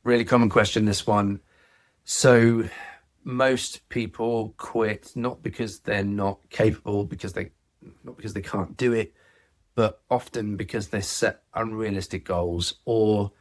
Really common question, this one. So most people quit not because they're not capable, not because they can't do it, but often because they set unrealistic goals, or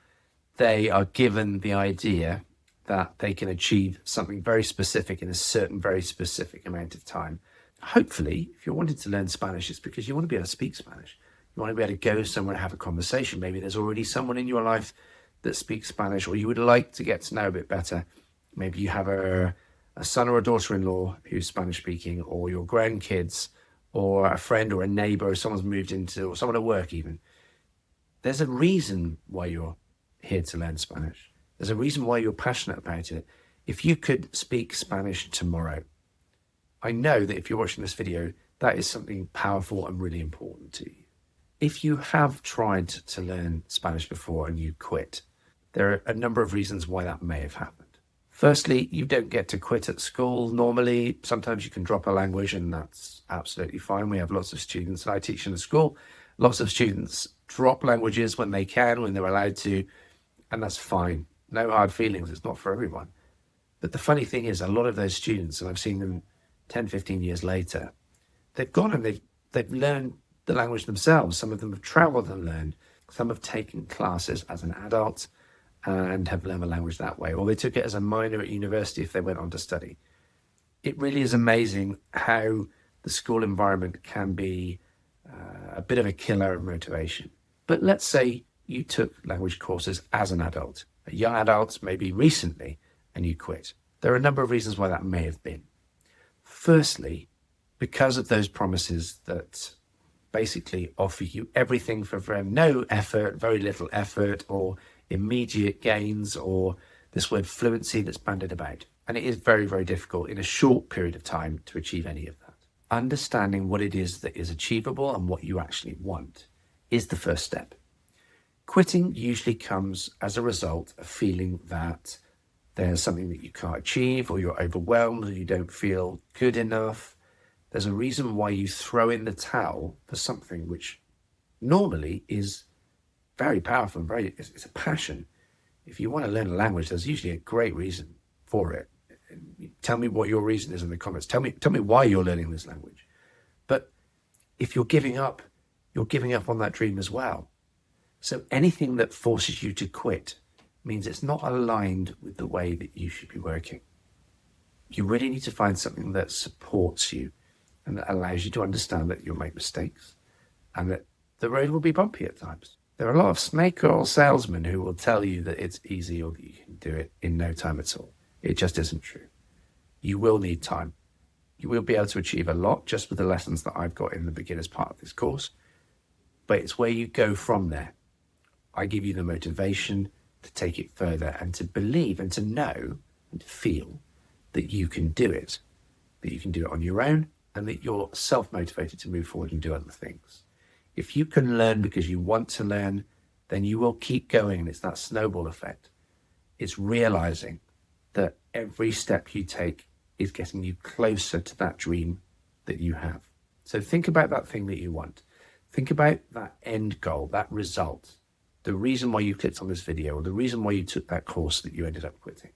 they are given the idea that they can achieve something very specific in a certain very specific amount of time. Hopefully, if you're wanting to learn Spanish, it's because you want to be able to speak Spanish. You want to be able to go somewhere and have a conversation. Maybe there's already someone in your life that speaks Spanish, or you would like to get to know a bit better. Maybe you have a son or a daughter-in-law who's Spanish speaking, or your grandkids, or a friend or a neighbor, or someone's moved into, or someone at work even. There's a reason why you're here to learn Spanish. There's a reason why you're passionate about it. If you could speak Spanish tomorrow, I know that if you're watching this video, that is something powerful and really important to you. If you have tried to learn Spanish before and you quit, there are a number of reasons why that may have happened. Firstly, you don't get to quit at school normally. Sometimes you can drop a language, and that's absolutely fine. We have lots of students, and I teach in a school. Lots of students drop languages when they can, when they're allowed to, and that's fine. No hard feelings. It's not for everyone. But the funny thing is, a lot of those students, and I've seen them 10, 15 years later, they've gone and they've learned the language themselves. Some of them have traveled and learned. Some have taken classes as an adult and have learned the language that way, or they took it as a minor at university if they went on to study. It really is amazing how the school environment can be a bit of a killer of motivation. But let's say you took language courses as an adult, a young adult, maybe recently, and you quit. There are a number of reasons why that may have been. Firstly, because of those promises that basically offer you everything for very no effort, very little effort, or immediate gains, or this word fluency that's bandied about. And it is very, very difficult in a short period of time to achieve any of that. Understanding what it is that is achievable and what you actually want is the first step. Quitting usually comes as a result of feeling that there's something that you can't achieve, or you're overwhelmed, or you don't feel good enough. There's a reason why you throw in the towel for something which normally is very powerful and it's a passion. If you want to learn a language, there's usually a great reason for it. Tell me what your reason is in the comments. Tell me why you're learning this language. But if you're giving up on that dream as well. So anything that forces you to quit means it's not aligned with the way that you should be working. You really need to find something that supports you and that allows you to understand that you'll make mistakes and that the road will be bumpy at times. There are a lot of snake oil salesmen who will tell you that it's easy or that you can do it in no time at all. It just isn't true. You will need time. You will be able to achieve a lot just with the lessons that I've got in the beginner's part of this course, but it's where you go from there. I give you the motivation to take it further and to believe and to know and to feel that you can do it on your own, and that you're self-motivated to move forward and do other things. If you can learn because you want to learn, then you will keep going, and it's that snowball effect. It's realizing that every step you take is getting you closer to that dream that you have. So think about that thing that you want. Think about that end goal, that result, the reason why you clicked on this video, or the reason why you took that course that you ended up quitting.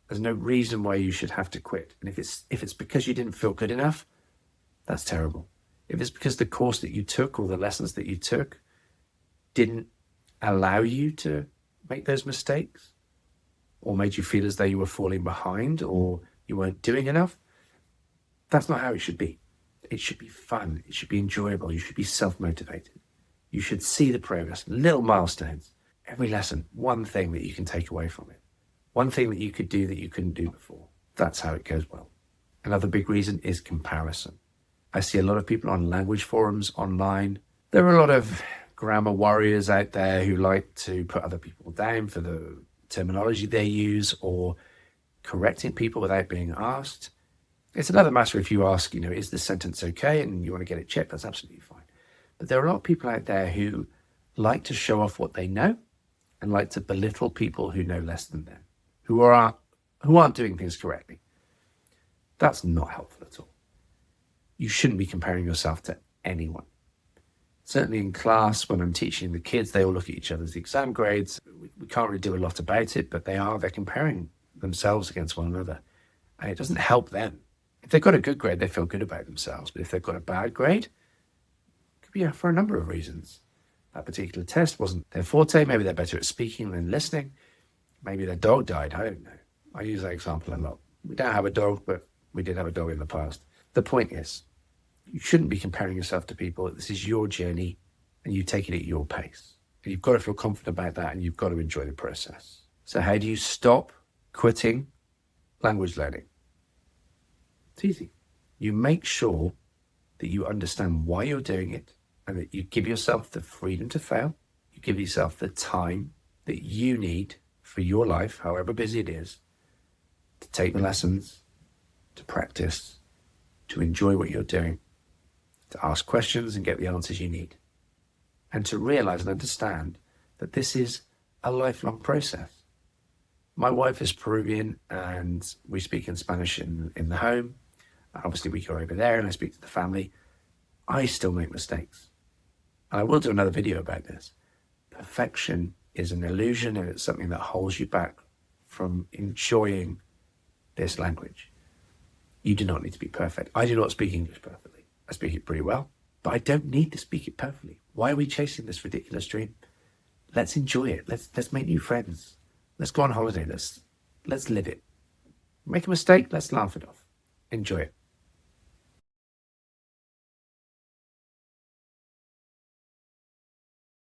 There's no reason why you should have to quit. And if it's because you didn't feel good enough, that's terrible. If it's because the course that you took or the lessons that you took didn't allow you to make those mistakes, or made you feel as though you were falling behind or you weren't doing enough, that's not how it should be. It should be fun. It should be enjoyable. You should be self-motivated. You should see the progress, little milestones. Every lesson, one thing that you can take away from it. One thing that you could do that you couldn't do before. That's how it goes well. Another big reason is comparison. I see a lot of people on language forums online. There are a lot of grammar warriors out there who like to put other people down for the terminology they use, or correcting people without being asked. It's another matter if you ask, is this sentence okay, and you want to get it checked, that's absolutely fine. But there are a lot of people out there who like to show off what they know and like to belittle people who know less than them, who aren't doing things correctly. That's not helpful at all. You shouldn't be comparing yourself to anyone. Certainly in class, when I'm teaching the kids, they all look at each other's exam grades. We can't really do a lot about it, but they're comparing themselves against one another. And it doesn't help them. If they've got a good grade, they feel good about themselves. But if they've got a bad grade, it could be for a number of reasons. That particular test wasn't their forte. Maybe they're better at speaking than listening. Maybe their dog died. I don't know. I use that example a lot. We don't have a dog, but we did have a dog in the past. The point is, you shouldn't be comparing yourself to people. This is your journey, and you take it at your pace. And you've got to feel confident about that, and you've got to enjoy the process. So how do you stop quitting language learning? It's easy. You make sure that you understand why you're doing it, and that you give yourself the freedom to fail. You give yourself the time that you need for your life, however busy it is, to take the lessons, to practice, to enjoy what you're doing, to ask questions and get the answers you need, and to realize and understand that this is a lifelong process. My wife is Peruvian, and we speak in Spanish in the home. Obviously, we go over there and I speak to the family. I still make mistakes. And I will do another video about this. Perfection is an illusion, and it's something that holds you back from enjoying this language. You do not need to be perfect. I do not speak English perfectly. I speak it pretty well, but I don't need to speak it perfectly. Why are we chasing this ridiculous dream? Let's enjoy it. Let's make new friends. Let's go on holiday. Let's live it. Make a mistake, let's laugh it off. Enjoy it.